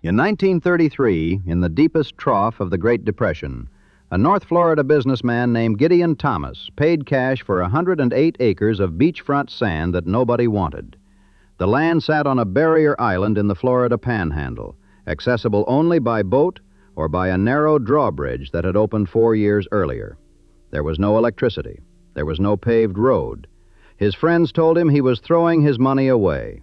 In 1933, in the deepest trough of the Great Depression, a North Florida businessman named Gideon Thomas paid cash for 108 acres of beachfront sand that nobody wanted. The land sat on a barrier island in the Florida Panhandle, accessible only by boat or by a narrow drawbridge that had opened 4 years earlier. There was no electricity. There was no paved road. His friends told him he was throwing his money away.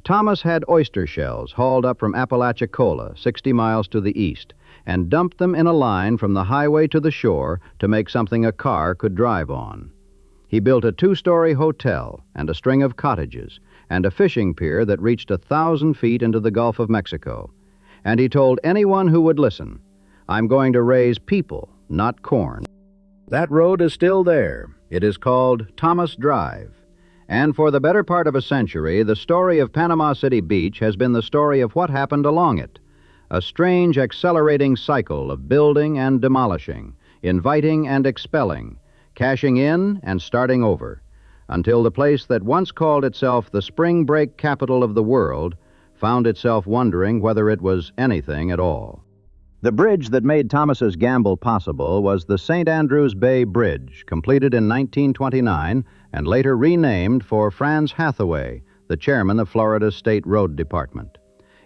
Thomas had oyster shells hauled up from Apalachicola, 60 miles to the east, and dumped them in a line from the highway to the shore to make something a car could drive on. He built a 2-story hotel and a string of cottages and a fishing pier that reached 1,000 feet into the Gulf of Mexico. And he told anyone who would listen, "I'm going to raise people, not corn." That road is still there. It is called Thomas Drive. And for the better part of a century, the story of Panama City Beach has been the story of what happened along it. A strange, accelerating cycle of building and demolishing, inviting and expelling, cashing in and starting over, until the place that once called itself the spring break capital of the world found itself wondering whether it was anything at all. The bridge that made Thomas's gamble possible was the St. Andrews Bay Bridge, completed in 1929 and later renamed for Franz Hathaway, the chairman of Florida's State Road Department.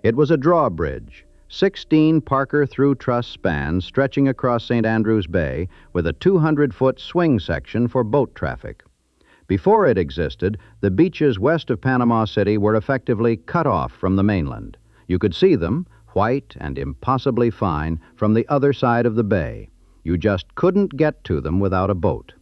It was a drawbridge, 16 Parker through truss spans stretching across St. Andrews Bay with a 200-foot swing section for boat traffic. Before it existed, the beaches west of Panama City were effectively cut off from the mainland. You could see them, white and impossibly fine, from the other side of the bay. You just couldn't get to them without a boat.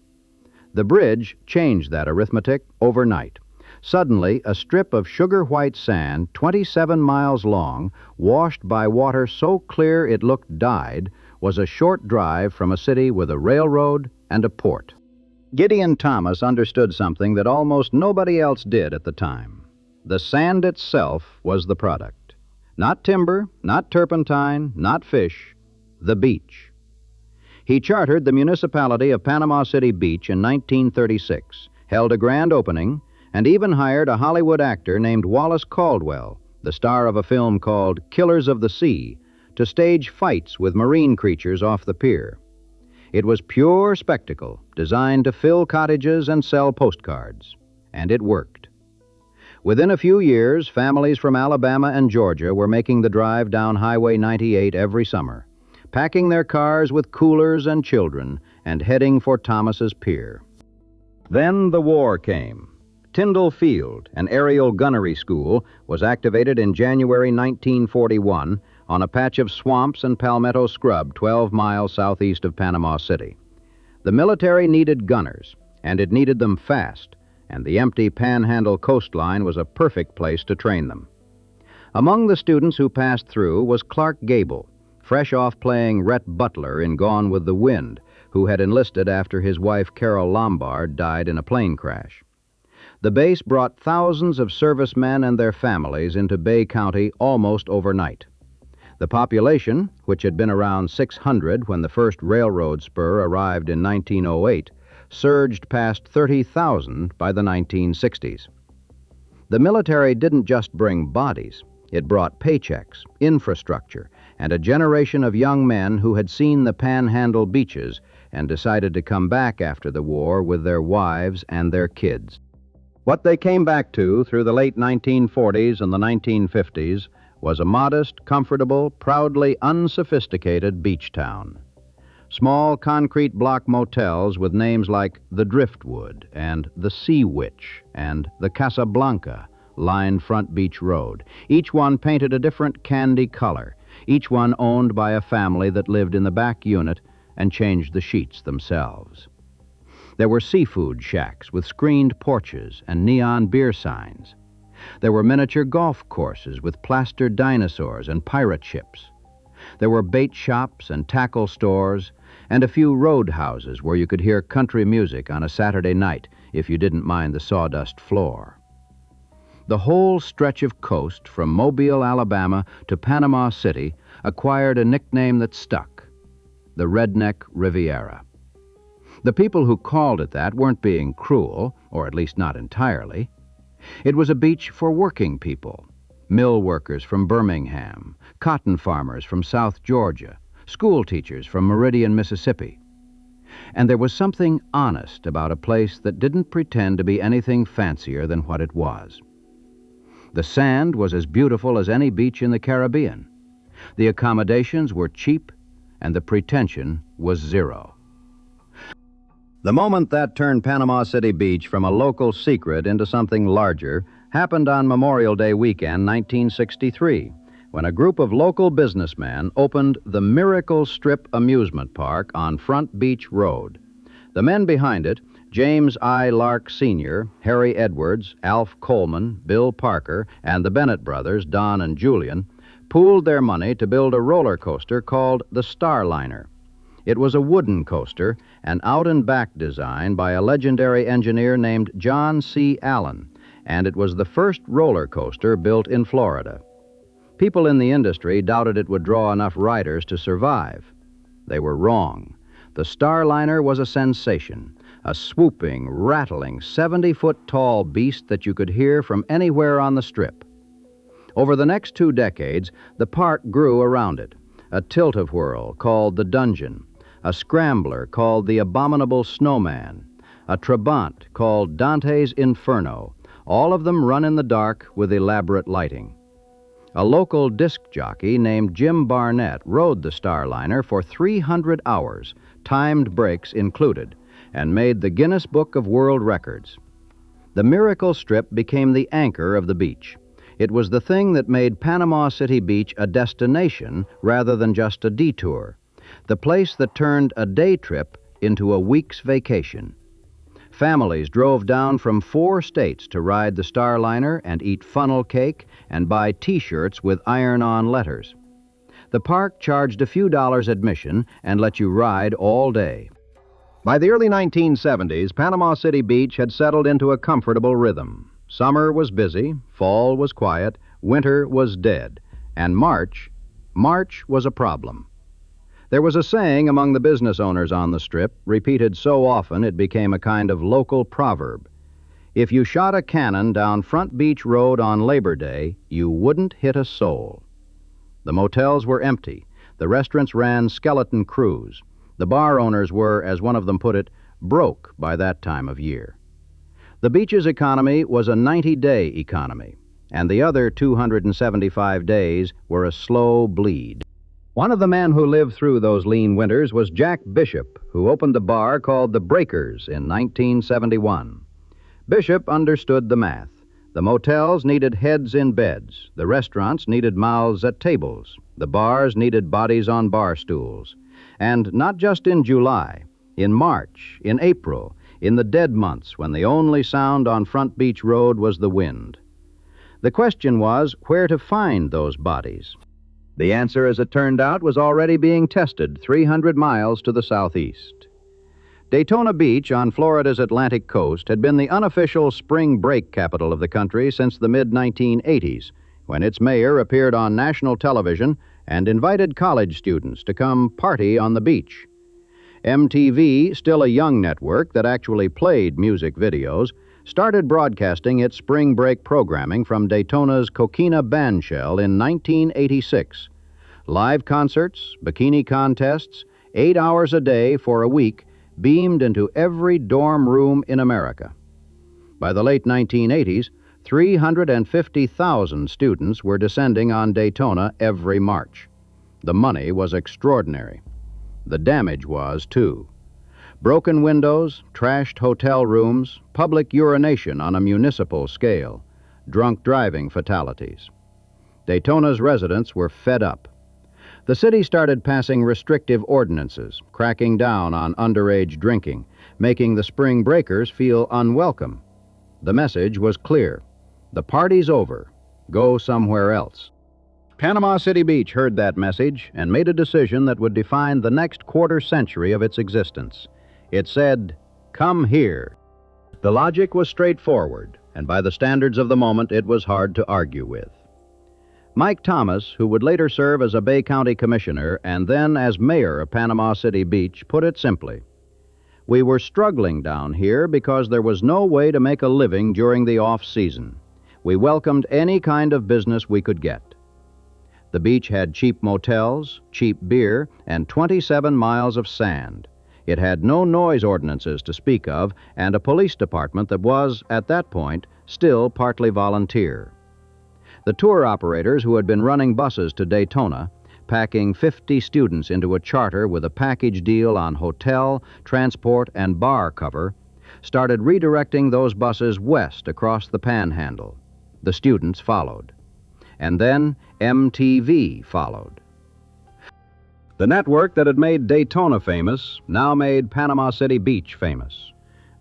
The bridge changed that arithmetic overnight. Suddenly, a strip of sugar-white sand, 27 miles long, washed by water so clear it looked dyed, was a short drive from a city with a railroad and a port. Gideon Thomas understood something that almost nobody else did at the time. The sand itself was the product. Not timber, not turpentine, not fish, the beach. He chartered the municipality of Panama City Beach in 1936, held a grand opening, and even hired a Hollywood actor named Wallace Caldwell, the star of a film called Killers of the Sea, to stage fights with marine creatures off the pier. It was pure spectacle, designed to fill cottages and sell postcards. And it worked. Within a few years, families from Alabama and Georgia were making the drive down Highway 98 every summer, packing their cars with coolers and children and heading for Thomas's pier. Then the war came. Tyndall Field, an aerial gunnery school, was activated in January 1941 on a patch of swamps and palmetto scrub 12 miles southeast of Panama City. The military needed gunners, and it needed them fast, and the empty Panhandle coastline was a perfect place to train them. Among the students who passed through was Clark Gable, fresh off playing Rhett Butler in Gone with the Wind, who had enlisted after his wife Carol Lombard died in a plane crash. The base brought thousands of servicemen and their families into Bay County almost overnight. The population, which had been around 600 when the first railroad spur arrived in 1908, surged past 30,000 by the 1960s. The military didn't just bring bodies. It brought paychecks, infrastructure, and a generation of young men who had seen the Panhandle beaches and decided to come back after the war with their wives and their kids. What they came back to through the late 1940s and the 1950s was a modest, comfortable, proudly unsophisticated beach town. Small concrete block motels with names like the Driftwood and the Sea Witch and the Casablanca lined Front Beach Road, each one painted a different candy color, each one owned by a family that lived in the back unit and changed the sheets themselves. There were seafood shacks with screened porches and neon beer signs. There were miniature golf courses with plaster dinosaurs and pirate ships. There were bait shops and tackle stores, and a few roadhouses where you could hear country music on a Saturday night if you didn't mind the sawdust floor. The whole stretch of coast from Mobile, Alabama to Panama City acquired a nickname that stuck, the Redneck Riviera. The people who called it that weren't being cruel, or at least not entirely. It was a beach for working people, Mill workers from Birmingham, cotton farmers from South Georgia, school teachers from Meridian, Mississippi. And there was something honest about a place that didn't pretend to be anything fancier than what it was. The sand was as beautiful as any beach in the Caribbean. The accommodations were cheap, and the pretension was zero. The moment that turned Panama City Beach from a local secret into something larger happened on Memorial Day weekend, 1963, when a group of local businessmen opened the Miracle Strip Amusement Park on Front Beach Road. The men behind it, James I. Lark Sr., Harry Edwards, Alf Coleman, Bill Parker, and the Bennett brothers, Don and Julian, pooled their money to build a roller coaster called the Starliner. It was a wooden coaster, an out-and-back design by a legendary engineer named John C. Allen, and it was the first roller coaster built in Florida. People in the industry doubted it would draw enough riders to survive. They were wrong. The Starliner was a sensation, a swooping, rattling, 70-foot-tall beast that you could hear from anywhere on the Strip. Over the next 2 decades, the park grew around it. A tilt-a-whirl called the Dungeon, a scrambler called the Abominable Snowman, a trabant called Dante's Inferno, all of them run in the dark with elaborate lighting. A local disc jockey named Jim Barnett rode the Starliner for 300 hours, timed breaks included, and made the Guinness Book of World Records. The Miracle Strip became the anchor of the beach. It was the thing that made Panama City Beach a destination rather than just a detour, the place that turned a day trip into a week's vacation. Families drove down from 4 states to ride the Starliner and eat funnel cake and buy T-shirts with iron-on letters. The park charged a few dollars admission and let you ride all day. By the early 1970s, Panama City Beach had settled into a comfortable rhythm. Summer was busy, fall was quiet, winter was dead, and March was a problem. There was a saying among the business owners on the Strip, repeated so often it became a kind of local proverb. If you shot a cannon down Front Beach Road on Labor Day, you wouldn't hit a soul. The motels were empty. The restaurants ran skeleton crews. The bar owners were, as one of them put it, broke by that time of year. The beach's economy was a 90-day economy, and the other 275 days were a slow bleed. One of the men who lived through those lean winters was Jack Bishop, who opened the bar called the Breakers in 1971. Bishop understood the math. The motels needed heads in beds. The restaurants needed mouths at tables. The bars needed bodies on bar stools. And not just in July, in March, in April, in the dead months when the only sound on Front Beach Road was the wind. The question was where to find those bodies. The answer, as it turned out, was already being tested 300 miles to the southeast. Daytona Beach on Florida's Atlantic coast had been the unofficial spring break capital of the country since the mid-1980s, when its mayor appeared on national television and invited college students to come party on the beach. MTV, still a young network that actually played music videos, started broadcasting its spring break programming from Daytona's Coquina Bandshell in 1986. Live concerts, bikini contests, 8 hours a day for a week, beamed into every dorm room in America. By the late 1980s, 350,000 students were descending on Daytona every March. The money was extraordinary. The damage was, too. Broken windows, trashed hotel rooms, public urination on a municipal scale, drunk driving fatalities. Daytona's residents were fed up. The city started passing restrictive ordinances, cracking down on underage drinking, making the spring breakers feel unwelcome. The message was clear. The party's over. Go somewhere else. Panama City Beach heard that message and made a decision that would define the next quarter century of its existence. It said, "Come here." The logic was straightforward, and by the standards of the moment, it was hard to argue with. Mike Thomas, who would later serve as a Bay County commissioner and then as mayor of Panama City Beach, put it simply. We were struggling down here because there was no way to make a living during the off-season. We welcomed any kind of business we could get. The beach had cheap motels, cheap beer, and 27 miles of sand. It had no noise ordinances to speak of, and a police department that was, at that point, still partly volunteer. The tour operators who had been running buses to Daytona, packing 50 students into a charter with a package deal on hotel, transport, and bar cover, started redirecting those buses west across the Panhandle. The students followed. And then MTV followed. The network that had made Daytona famous now made Panama City Beach famous.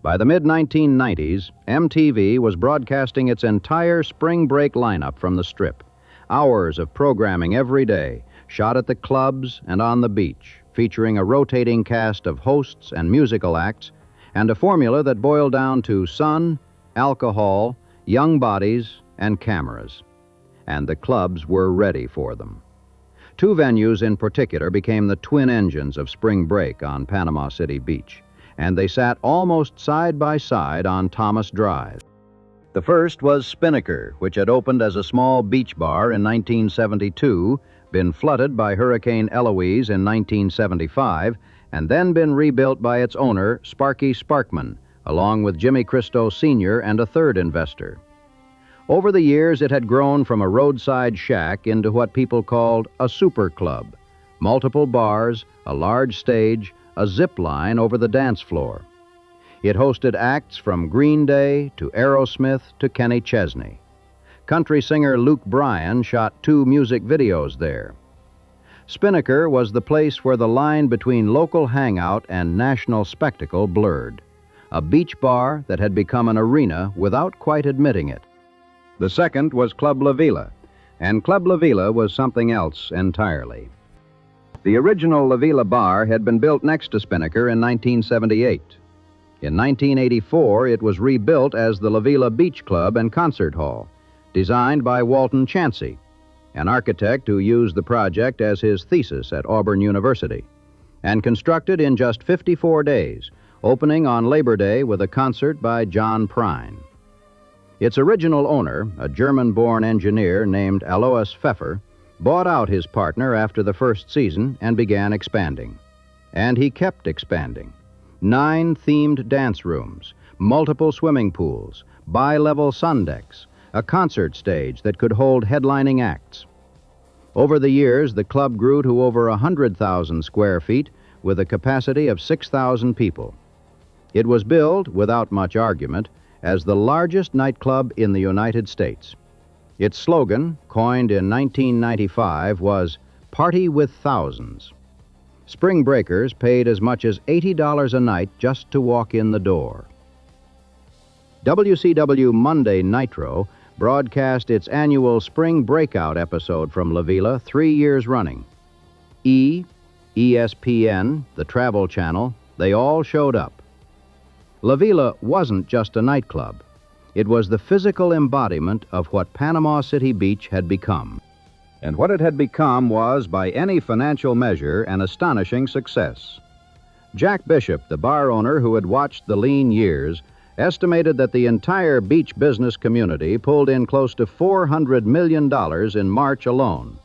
By the mid-1990s, MTV was broadcasting its entire spring break lineup from the Strip. Hours of programming every day, shot at the clubs and on the beach, featuring a rotating cast of hosts and musical acts, and a formula that boiled down to sun, alcohol, young bodies, and cameras. And the clubs were ready for them. Two venues in particular became the twin engines of spring break on Panama City Beach, and they sat almost side by side on Thomas Drive. The first was Spinnaker, which had opened as a small beach bar in 1972, been flooded by Hurricane Eloise in 1975, and then been rebuilt by its owner, Sparky Sparkman, along with Jimmy Christo Sr. and a third investor. Over the years, it had grown from a roadside shack into what people called a super club. Multiple bars, a large stage, a zip line over the dance floor. It hosted acts from Green Day to Aerosmith to Kenny Chesney. Country singer Luke Bryan shot 2 music videos there. Spinnaker was the place where the line between local hangout and national spectacle blurred. A beach bar that had become an arena without quite admitting it. The second was Club La Vela, and Club La Vela was something else entirely. The original La Vela bar had been built next to Spinnaker in 1978. In 1984, it was rebuilt as the La Vela Beach Club and Concert Hall, designed by Walton Chansey, an architect who used the project as his thesis at Auburn University, and constructed in just 54 days, opening on Labor Day with a concert by John Prine. Its original owner, a German-born engineer named Alois Pfeffer, bought out his partner after the first season and began expanding. And he kept expanding. 9 themed dance rooms, multiple swimming pools, bi-level sun decks, a concert stage that could hold headlining acts. Over the years, the club grew to over 100,000 square feet with a capacity of 6,000 people. It was billed, without much argument, as the largest nightclub in the United States. Its slogan, coined in 1995, was "Party with Thousands." Spring breakers paid as much as $80 a night just to walk in the door. WCW Monday Nitro broadcast its annual Spring Breakout episode from La Vela 3 years running. ESPN, the Travel Channel, they all showed up. La Vela wasn't just a nightclub. It was the physical embodiment of what Panama City Beach had become. And what it had become was, by any financial measure, an astonishing success. Jack Bishop, the bar owner who had watched the lean years, estimated that the entire beach business community pulled in close to $400 million in March alone.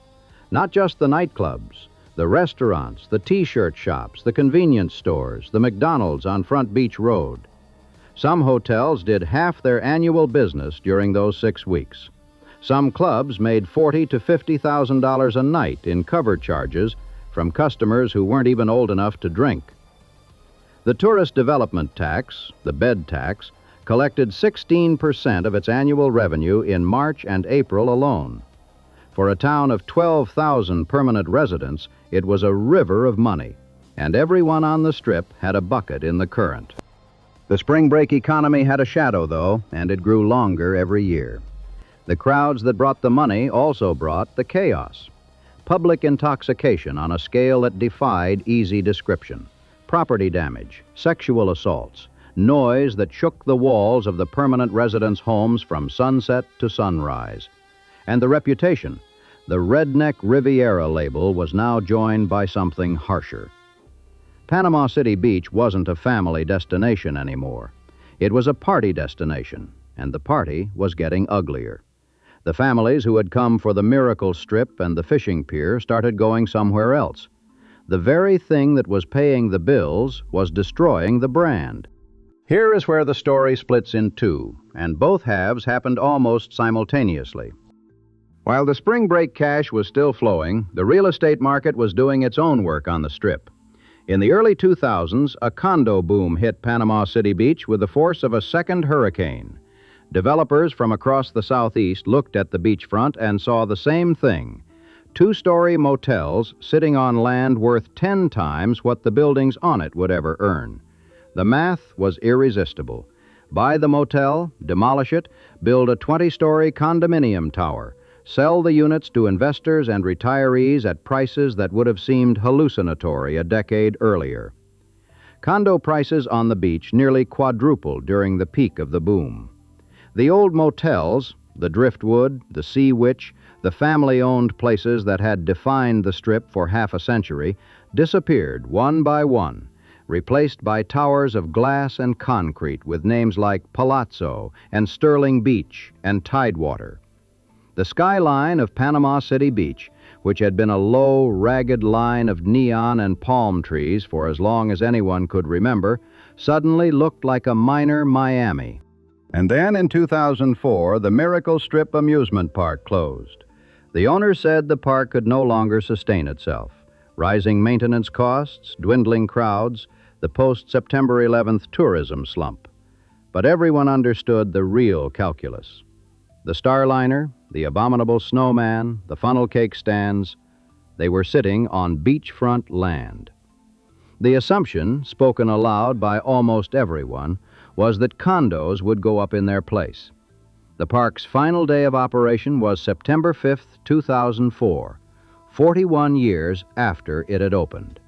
Not just the nightclubs, the restaurants, the T-shirt shops, the convenience stores, the McDonald's on Front Beach Road. Some hotels did half their annual business during those 6 weeks. Some clubs made $40,000 to $50,000 a night in cover charges from customers who weren't even old enough to drink. The tourist development tax, the bed tax, collected 16% of its annual revenue in March and April alone. For a town of 12,000 permanent residents, it was a river of money, and everyone on the Strip had a bucket in the current. The spring break economy had a shadow, though, and it grew longer every year. The crowds that brought the money also brought the chaos. Public intoxication on a scale that defied easy description. Property damage, sexual assaults, noise that shook the walls of the permanent residents' homes from sunset to sunrise. And the reputation. The Redneck Riviera label was now joined by something harsher. Panama City Beach wasn't a family destination anymore. It was a party destination, and the party was getting uglier. The families who had come for the Miracle Strip and the fishing pier started going somewhere else. The very thing that was paying the bills was destroying the brand. Here is where the story splits in two, and both halves happened almost simultaneously. While the spring break cash was still flowing, the real estate market was doing its own work on the Strip. In the early 2000s, a condo boom hit Panama City Beach with the force of a second hurricane. Developers from across the southeast looked at the beachfront and saw the same thing: two-story motels sitting on land worth 10 times what the buildings on it would ever earn. The math was irresistible. Buy the motel, demolish it, build a 20-story condominium tower, sell the units to investors and retirees at prices that would have seemed hallucinatory a decade earlier. Condo prices on the beach nearly quadrupled during the peak of the boom. The old motels, the Driftwood, the Sea Witch, the family-owned places that had defined the Strip for half a century, disappeared one by one, replaced by towers of glass and concrete with names like Palazzo and Sterling Beach and Tidewater. The skyline of Panama City Beach, which had been a low, ragged line of neon and palm trees for as long as anyone could remember, suddenly looked like a minor Miami. And then in 2004, the Miracle Strip Amusement Park closed. The owner said the park could no longer sustain itself. Rising maintenance costs, dwindling crowds, the post-September 11th tourism slump. But everyone understood the real calculus. The Starliner, the abominable snowman, the funnel cake stands, they were sitting on beachfront land. The assumption, spoken aloud by almost everyone, was that condos would go up in their place. The park's final day of operation was September 5th, 2004, 41 years after it had opened.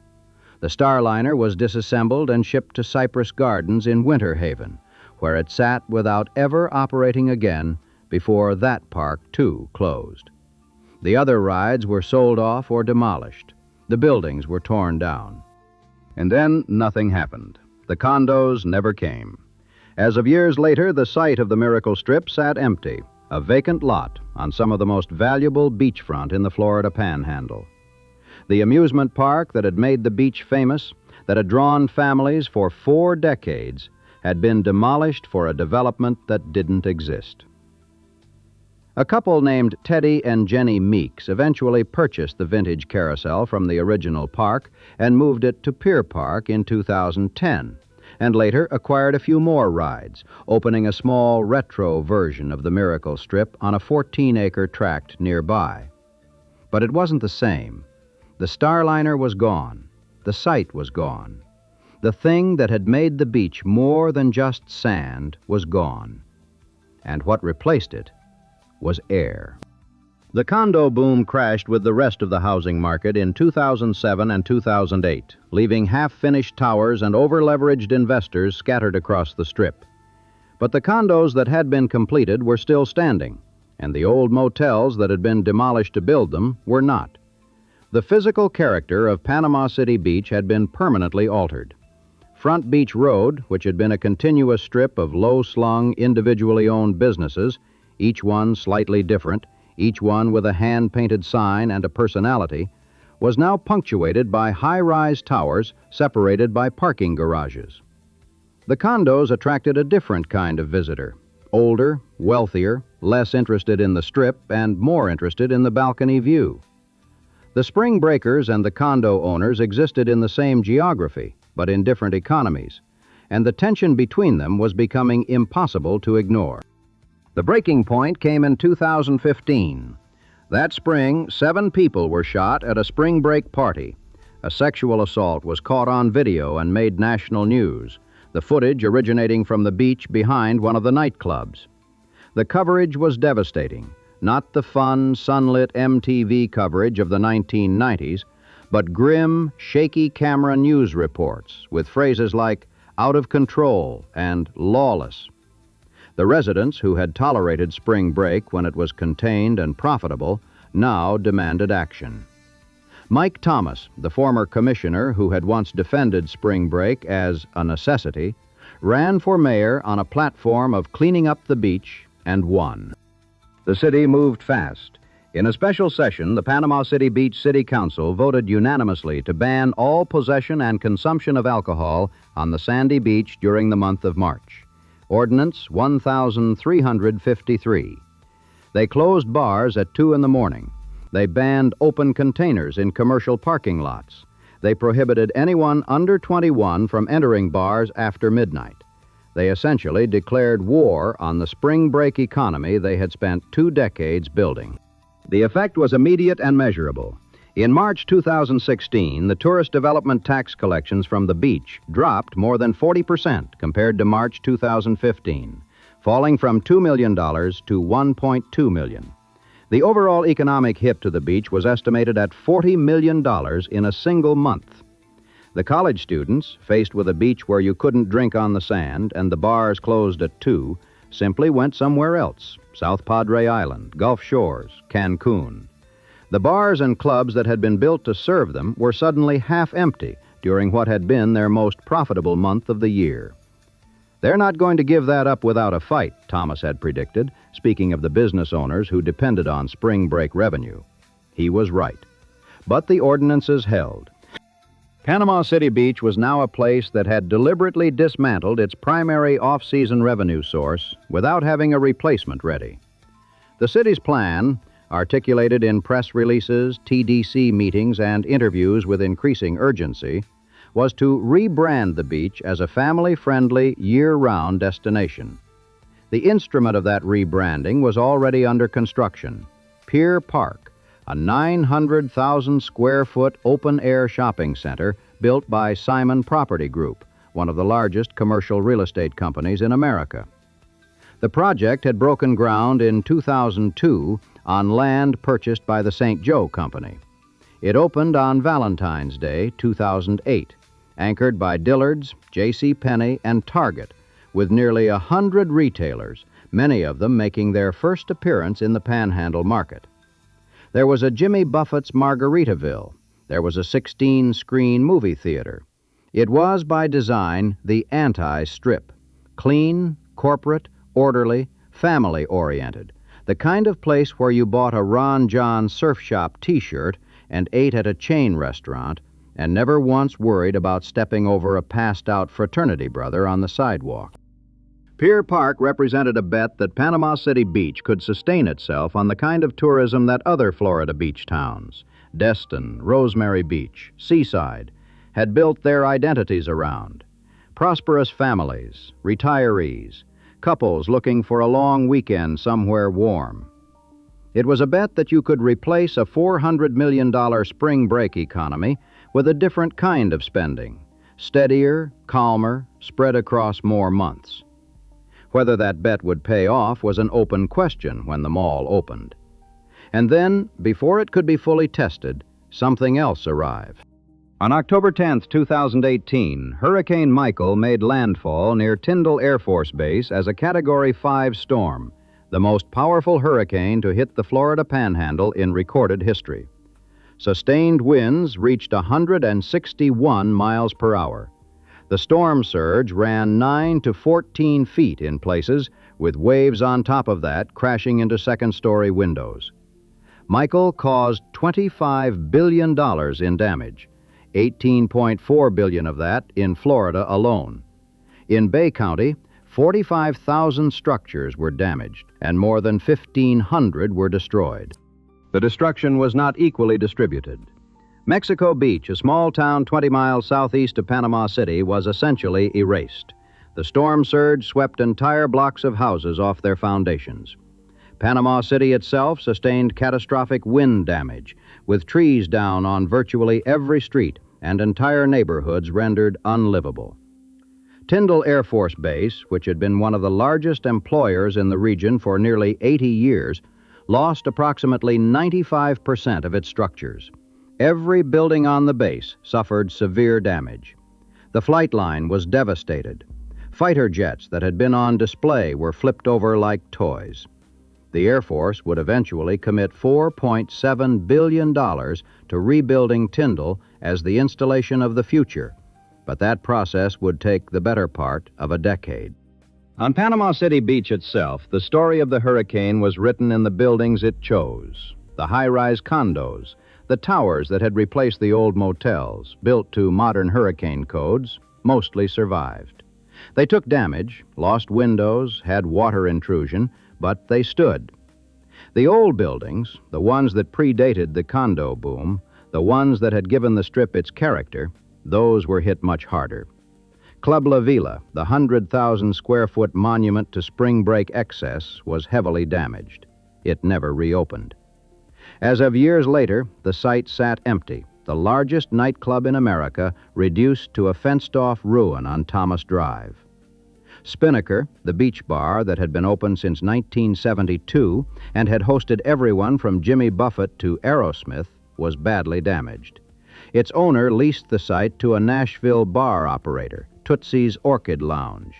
The Starliner was disassembled and shipped to Cypress Gardens in Winter Haven, where it sat without ever operating again before that park, too, closed. The other rides were sold off or demolished. The buildings were torn down. And then nothing happened. The condos never came. As of years later, the site of the Miracle Strip sat empty, a vacant lot on some of the most valuable beachfront in the Florida Panhandle. The amusement park that had made the beach famous, that had drawn families for 4 decades, had been demolished for a development that didn't exist. A couple named Teddy and Jenny Meeks eventually purchased the vintage carousel from the original park and moved it to Pier Park in 2010, and later acquired a few more rides, opening a small retro version of the Miracle Strip on a 14-acre tract nearby. But it wasn't the same. The Starliner was gone. The site was gone. The thing that had made the beach more than just sand was gone. And what replaced it was air. The condo boom crashed with the rest of the housing market in 2007 and 2008, leaving half-finished towers and over-leveraged investors scattered across the Strip. But the condos that had been completed were still standing, and the old motels that had been demolished to build them were not. The physical character of Panama City Beach had been permanently altered. Front Beach Road, which had been a continuous strip of low-slung, individually owned businesses, each one slightly different, each one with a hand-painted sign and a personality, was now punctuated by high-rise towers separated by parking garages. The condos attracted a different kind of visitor, older, wealthier, less interested in the Strip, and more interested in the balcony view. The spring breakers and the condo owners existed in the same geography, but in different economies, and the tension between them was becoming impossible to ignore. The breaking point came in 2015. That spring, 7 people were shot at a spring break party. A sexual assault was caught on video and made national news, the footage originating from the beach behind one of the nightclubs. The coverage was devastating, not the fun, sunlit MTV coverage of the 1990s, but grim, shaky camera news reports with phrases like out of control and lawless. The residents who had tolerated spring break when it was contained and profitable now demanded action. Mike Thomas, the former commissioner who had once defended spring break as a necessity, ran for mayor on a platform of cleaning up the beach and won. The city moved fast. In a special session, the Panama City Beach City Council voted unanimously to ban all possession and consumption of alcohol on the sandy beach during the month of March. Ordinance 1353. They closed bars at 2 in the morning. They banned open containers in commercial parking lots. They prohibited anyone under 21 from entering bars after midnight. They essentially declared war on the spring break economy they had spent 2 decades building. The effect was immediate and measurable. In March 2016, the tourist development tax collections from the beach dropped more than 40% compared to March 2015, falling from $2 million to $1.2 million. The overall economic hit to the beach was estimated at $40 million in a single month. The college students, faced with a beach where you couldn't drink on the sand and the bars closed at 2, simply went somewhere else: South Padre Island, Gulf Shores, Cancun. The bars and clubs that had been built to serve them were suddenly half empty during what had been their most profitable month of the year. They're not going to give that up without a fight, Thomas had predicted, speaking of the business owners who depended on spring break revenue. He was right. But the ordinances held. Panama City Beach was now a place that had deliberately dismantled its primary off-season revenue source without having a replacement ready. The city's plan, articulated in press releases, TDC meetings, and interviews with increasing urgency, was to rebrand the beach as a family-friendly, year-round destination. The instrument of that rebranding was already under construction: Pier Park, a 900,000-square-foot open-air shopping center built by Simon Property Group, one of the largest commercial real estate companies in America. The project had broken ground in 2002 on land purchased by the St. Joe Company. It opened on Valentine's Day, 2008, anchored by Dillard's, J.C. Penney, and Target, with nearly 100 retailers, many of them making their first appearance in the Panhandle market. There was a Jimmy Buffett's Margaritaville. There was a 16-screen movie theater. It was, by design, the anti-strip: clean, corporate, orderly, family-oriented, the kind of place where you bought a Ron John Surf Shop T-shirt and ate at a chain restaurant and never once worried about stepping over a passed-out fraternity brother on the sidewalk. Pier Park represented a bet that Panama City Beach could sustain itself on the kind of tourism that other Florida beach towns, Destin, Rosemary Beach, Seaside, had built their identities around: prosperous families, retirees, couples looking for a long weekend somewhere warm. It was a bet that you could replace a $400 million spring break economy with a different kind of spending: steadier, calmer, spread across more months. Whether that bet would pay off was an open question when the mall opened. And then, before it could be fully tested, something else arrived. On October 10, 2018, Hurricane Michael made landfall near Tyndall Air Force Base as a Category 5 storm, the most powerful hurricane to hit the Florida Panhandle in recorded history. Sustained winds reached 161 miles per hour. The storm surge ran 9 to 14 feet in places, with waves on top of that crashing into second-story windows. Michael caused $25 billion in damage, $18.4 billion of that in Florida alone. In Bay County, 45,000 structures were damaged, and more than 1,500 were destroyed. The destruction was not equally distributed. Mexico Beach, a small town 20 miles southeast of Panama City, was essentially erased. The storm surge swept entire blocks of houses off their foundations. Panama City itself sustained catastrophic wind damage, with trees down on virtually every street and entire neighborhoods rendered unlivable. Tyndall Air Force Base, which had been one of the largest employers in the region for nearly 80 years, lost approximately 95% of its structures. Every building on the base suffered severe damage. The flight line was devastated. Fighter jets that had been on display were flipped over like toys. The Air Force would eventually commit $4.7 billion to rebuilding Tyndall as the installation of the future, but that process would take the better part of a decade. On Panama City Beach itself, the story of the hurricane was written in the buildings it chose. The high-rise condos, the towers that had replaced the old motels, built to modern hurricane codes, mostly survived. They took damage, lost windows, had water intrusion, but they stood. The old buildings, the ones that predated the condo boom, the ones that had given the Strip its character, those were hit much harder. Club La Vela, the 100,000-square-foot monument to spring break excess, was heavily damaged. It never reopened. As of years later, the site sat empty, the largest nightclub in America reduced to a fenced-off ruin on Thomas Drive. Spinnaker, the beach bar that had been open since 1972 and had hosted everyone from Jimmy Buffett to Aerosmith, was badly damaged. Its owner leased the site to a Nashville bar operator, Tootsie's Orchid Lounge.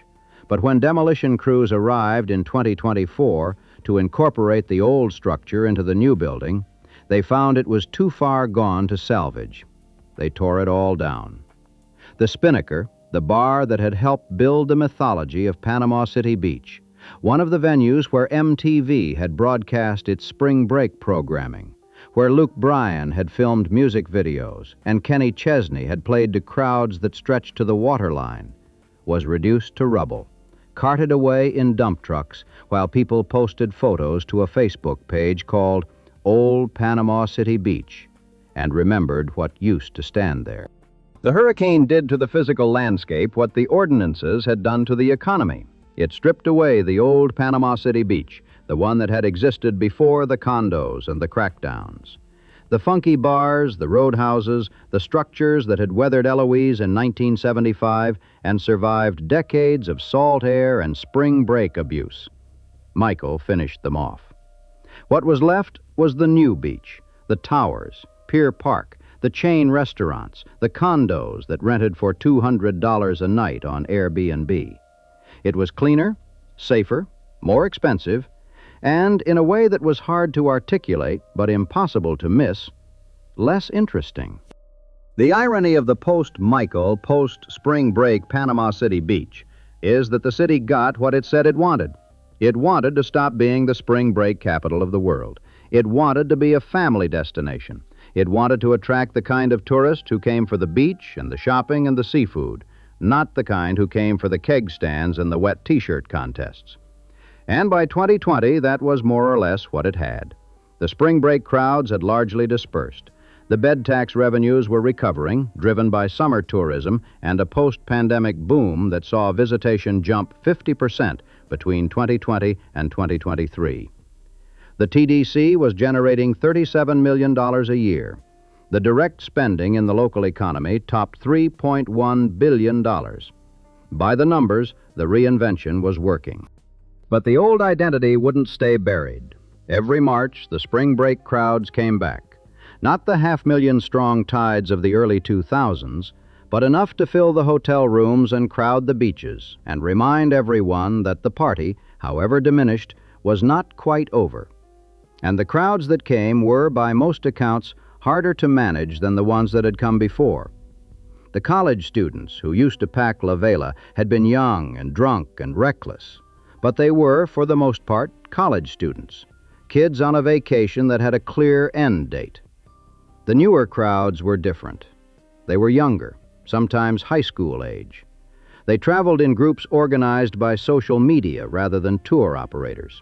But when demolition crews arrived in 2024 to incorporate the old structure into the new building, they found it was too far gone to salvage. They tore it all down. The Spinnaker, the bar that had helped build the mythology of Panama City Beach, one of the venues where MTV had broadcast its spring break programming, where Luke Bryan had filmed music videos and Kenny Chesney had played to crowds that stretched to the waterline, was reduced to rubble, carted away in dump trucks while people posted photos to a Facebook page called Old Panama City Beach and remembered what used to stand there. The hurricane did to the physical landscape what the ordinances had done to the economy. It stripped away the old Panama City Beach, the one that had existed before the condos and the crackdowns. The funky bars, the roadhouses, the structures that had weathered Eloise in 1975 and survived decades of salt air and spring break abuse. Michael finished them off. What was left was the new beach, the towers, Pier Park, the chain restaurants, the condos that rented for $200 a night on Airbnb. It was cleaner, safer, more expensive, and in a way that was hard to articulate but impossible to miss, less interesting. The irony of the post-Michael, post-spring break Panama City Beach is that the city got what it said it wanted. It wanted to stop being the spring break capital of the world. It wanted to be a family destination. It wanted to attract the kind of tourist who came for the beach and the shopping and the seafood, not the kind who came for the keg stands and the wet T-shirt contests. And by 2020, that was more or less what it had. The spring break crowds had largely dispersed. The bed tax revenues were recovering, driven by summer tourism and a post-pandemic boom that saw visitation jump 50% between 2020 and 2023. The TDC was generating $37 million a year. The direct spending in the local economy topped $3.1 billion. By the numbers, the reinvention was working. But the old identity wouldn't stay buried. Every March, the spring break crowds came back. Not the 500,000-strong tides of the early 2000s, but enough to fill the hotel rooms and crowd the beaches and remind everyone that the party, however diminished, was not quite over. And the crowds that came were, by most accounts, harder to manage than the ones that had come before. The college students who used to pack La Vela had been young and drunk and reckless. But they were, for the most part, college students, kids on a vacation that had a clear end date. The newer crowds were different. They were younger, sometimes high school age. They traveled in groups organized by social media rather than tour operators.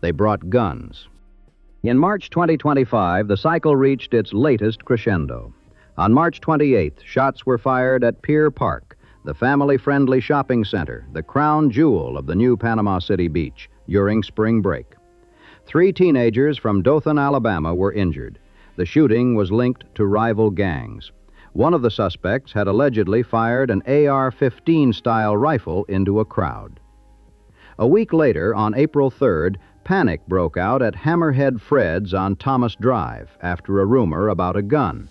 They brought guns. In March 2025, the cycle reached its latest crescendo. On March 28th, shots were fired at Pier Park, the family-friendly shopping center, the crown jewel of the new Panama City Beach, during spring break. 3 teenagers from Dothan, Alabama were injured. The shooting was linked to rival gangs. One of the suspects had allegedly fired an AR-15-style rifle into a crowd. A week later, on April 3rd, panic broke out at Hammerhead Fred's on Thomas Drive after a rumor about a gun.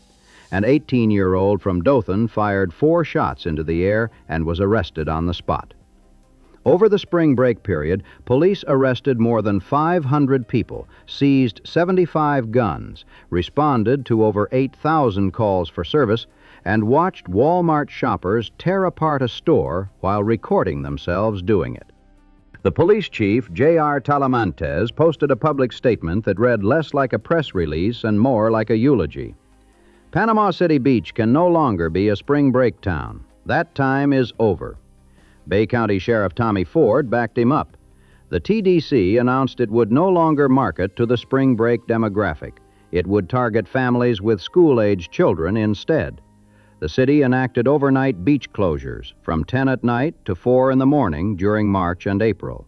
An 18-year-old from Dothan fired 4 shots into the air and was arrested on the spot. Over the spring break period, police arrested more than 500 people, seized 75 guns, responded to over 8,000 calls for service, and watched Walmart shoppers tear apart a store while recording themselves doing it. The police chief, J.R. Talamantes, posted a public statement that read less like a press release and more like a eulogy. Panama City Beach can no longer be a spring break town. That time is over. Bay County Sheriff Tommy Ford backed him up. The TDC announced it would no longer market to the spring break demographic. It would target families with school-age children instead. The city enacted overnight beach closures from 10 at night to 4 in the morning during March and April.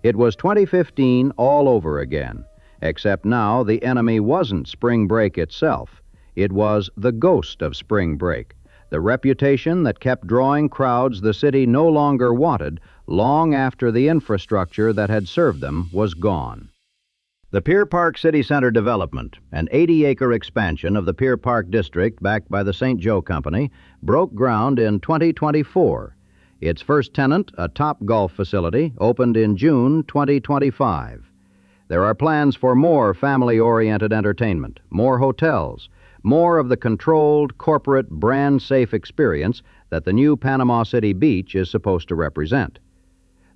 It was 2015 all over again, except now the enemy wasn't spring break itself. It was the ghost of spring break, the reputation that kept drawing crowds the city no longer wanted long after the infrastructure that had served them was gone. The Pier Park City Center development, an 80-acre expansion of the Pier Park district backed by the St. Joe Company, broke ground in 2024. Its first tenant, a Top Golf facility, opened in June 2025. There are plans for more family-oriented entertainment, more hotels, more of the controlled, corporate, brand-safe experience that the new Panama City Beach is supposed to represent.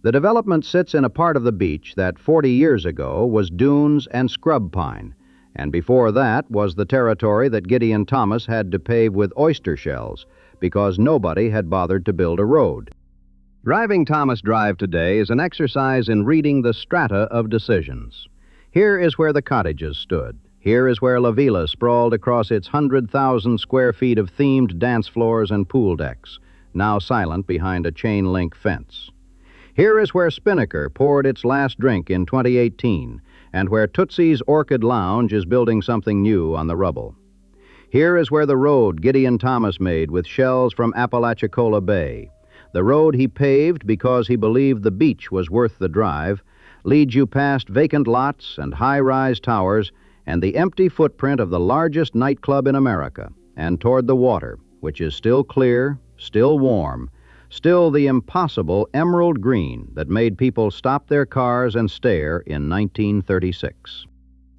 The development sits in a part of the beach that 40 years ago was dunes and scrub pine, and before that was the territory that Gideon Thomas had to pave with oyster shells because nobody had bothered to build a road. Driving Thomas Drive today is an exercise in reading the strata of decisions. Here is where the cottages stood. Here is where La Vela sprawled across its 100,000 square feet of themed dance floors and pool decks, now silent behind a chain-link fence. Here is where Spinnaker poured its last drink in 2018, and where Tootsie's Orchid Lounge is building something new on the rubble. Here is where the road Gideon Thomas made with shells from Apalachicola Bay, the road he paved because he believed the beach was worth the drive, leads you past vacant lots and high-rise towers and the empty footprint of the largest nightclub in America, and toward the water, which is still clear, still warm, still the impossible emerald green that made people stop their cars and stare in 1936.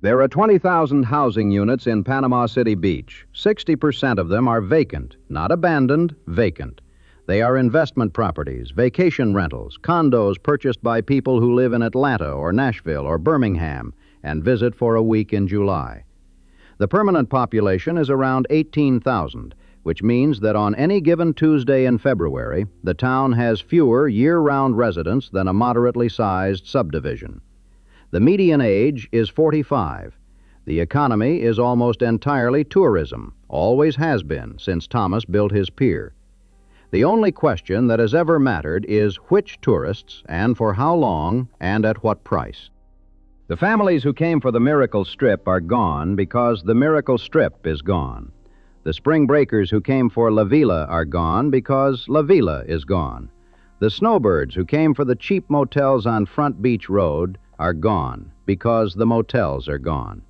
There are 20,000 housing units in Panama City Beach. 60% of them are vacant, not abandoned, vacant. They are investment properties, vacation rentals, condos purchased by people who live in Atlanta or Nashville or Birmingham and visit for a week in July. The permanent population is around 18,000, which means that on any given Tuesday in February, the town has fewer year-round residents than a moderately sized subdivision. The median age is 45. The economy is almost entirely tourism, always has been since Thomas built his pier. The only question that has ever mattered is which tourists, and for how long, and at what price. The families who came for the Miracle Strip are gone because the Miracle Strip is gone. The spring breakers who came for La Vela are gone because La Vela is gone. The snowbirds who came for the cheap motels on Front Beach Road are gone because the motels are gone.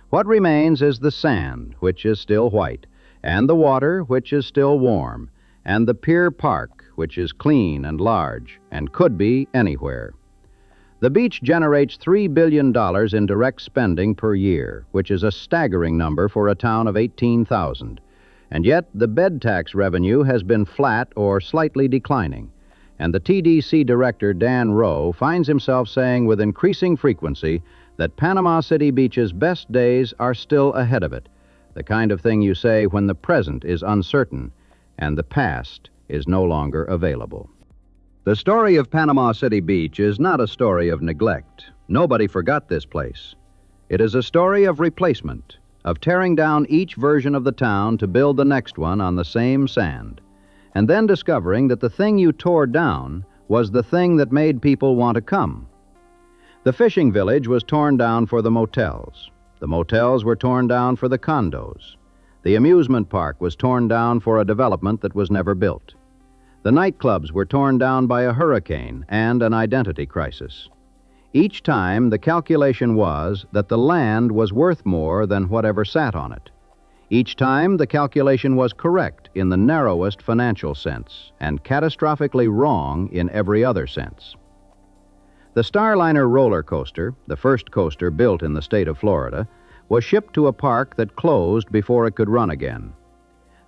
What remains is the sand, which is still white, and the water, which is still warm, and the Pier Park, which is clean and large and could be anywhere. The beach generates $3 billion in direct spending per year, which is a staggering number for a town of 18,000. And yet the bed tax revenue has been flat or slightly declining. And the TDC director, Dan Rowe, finds himself saying with increasing frequency that Panama City Beach's best days are still ahead of it, the kind of thing you say when the present is uncertain and the past is no longer available. The story of Panama City Beach is not a story of neglect. Nobody forgot this place. It is a story of replacement, of tearing down each version of the town to build the next one on the same sand, and then discovering that the thing you tore down was the thing that made people want to come. The fishing village was torn down for the motels. The motels were torn down for the condos. The amusement park was torn down for a development that was never built. The nightclubs were torn down by a hurricane and an identity crisis. Each time, the calculation was that the land was worth more than whatever sat on it. Each time, the calculation was correct in the narrowest financial sense and catastrophically wrong in every other sense. The Starliner roller coaster, the first coaster built in the state of Florida, was shipped to a park that closed before it could run again.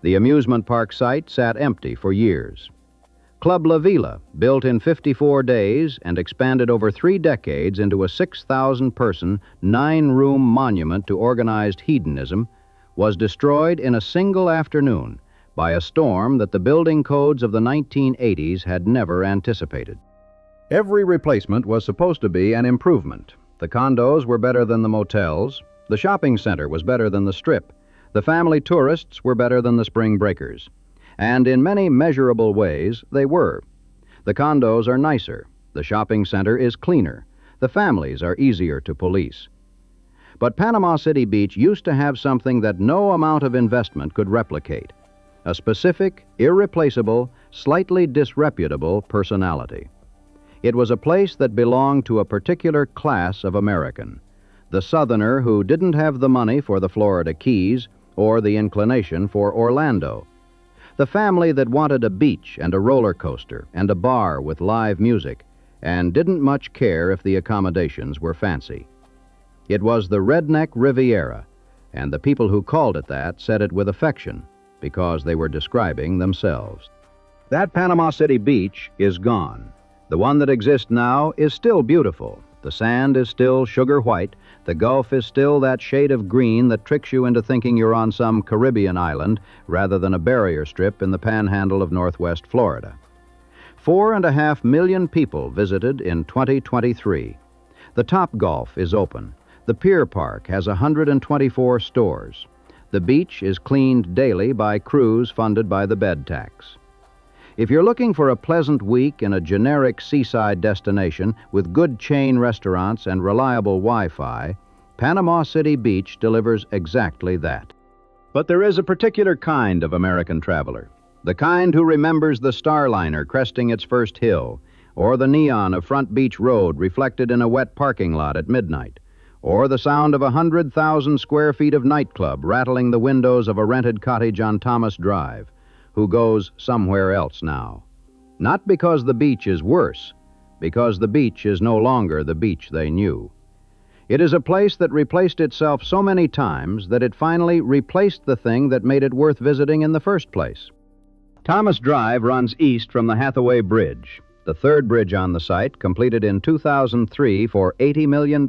The amusement park site sat empty for years. Club La Vela, built in 54 days and expanded over 3 decades into a 6,000-person, 9-room monument to organized hedonism, was destroyed in a single afternoon by a storm that the building codes of the 1980s had never anticipated. Every replacement was supposed to be an improvement. The condos were better than the motels. The shopping center was better than the Strip. The family tourists were better than the spring breakers. And in many measurable ways, they were. The condos are nicer. The shopping center is cleaner. The families are easier to police. But Panama City Beach used to have something that no amount of investment could replicate: a specific, irreplaceable, slightly disreputable personality. It was a place that belonged to a particular class of American, the Southerner who didn't have the money for the Florida Keys or the inclination for Orlando, the family that wanted a beach and a roller coaster and a bar with live music and didn't much care if the accommodations were fancy. It was the Redneck Riviera, and the people who called it that said it with affection because they were describing themselves. That Panama City Beach is gone. The one that exists now is still beautiful. The sand is still sugar white. The Gulf is still that shade of green that tricks you into thinking you're on some Caribbean island rather than a barrier strip in the panhandle of northwest Florida. 4.5 million people visited in 2023. The Topgolf is open. The Pier Park has 124 stores. The beach is cleaned daily by crews funded by the bed tax. If you're looking for a pleasant week in a generic seaside destination with good chain restaurants and reliable Wi-Fi, Panama City Beach delivers exactly that. But there is a particular kind of American traveler, the kind who remembers the Starliner cresting its first hill, or the neon of Front Beach Road reflected in a wet parking lot at midnight, or the sound of 100,000 square feet of nightclub rattling the windows of a rented cottage on Thomas Drive, who goes somewhere else now. Not because the beach is worse, because the beach is no longer the beach they knew. It is a place that replaced itself so many times that it finally replaced the thing that made it worth visiting in the first place. Thomas Drive runs east from the Hathaway Bridge, the third bridge on the site, completed in 2003 for $80 million,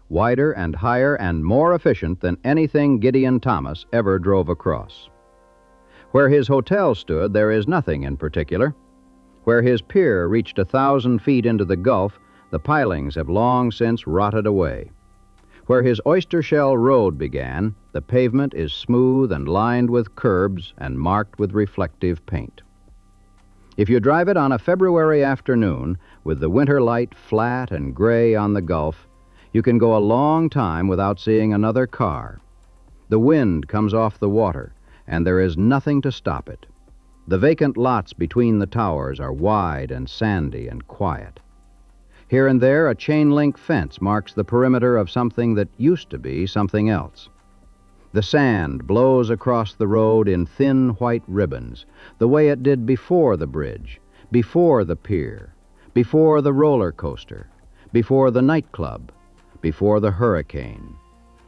wider and higher and more efficient than anything Gideon Thomas ever drove across. Where his hotel stood, there is nothing in particular. Where his pier reached 1,000 feet into the Gulf, the pilings have long since rotted away. Where his oyster shell road began, the pavement is smooth and lined with curbs and marked with reflective paint. If you drive it on a February afternoon, with the winter light flat and gray on the Gulf, you can go a long time without seeing another car. The wind comes off the water, and there is nothing to stop it. The vacant lots between the towers are wide and sandy and quiet. Here and there, a chain-link fence marks the perimeter of something that used to be something else. The sand blows across the road in thin white ribbons, the way it did before the bridge, before the pier, before the roller coaster, before the nightclub, before the hurricane,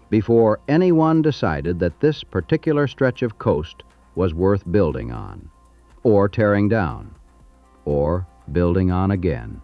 before anyone decided that this particular stretch of coast was worth building on, or tearing down, or building on again.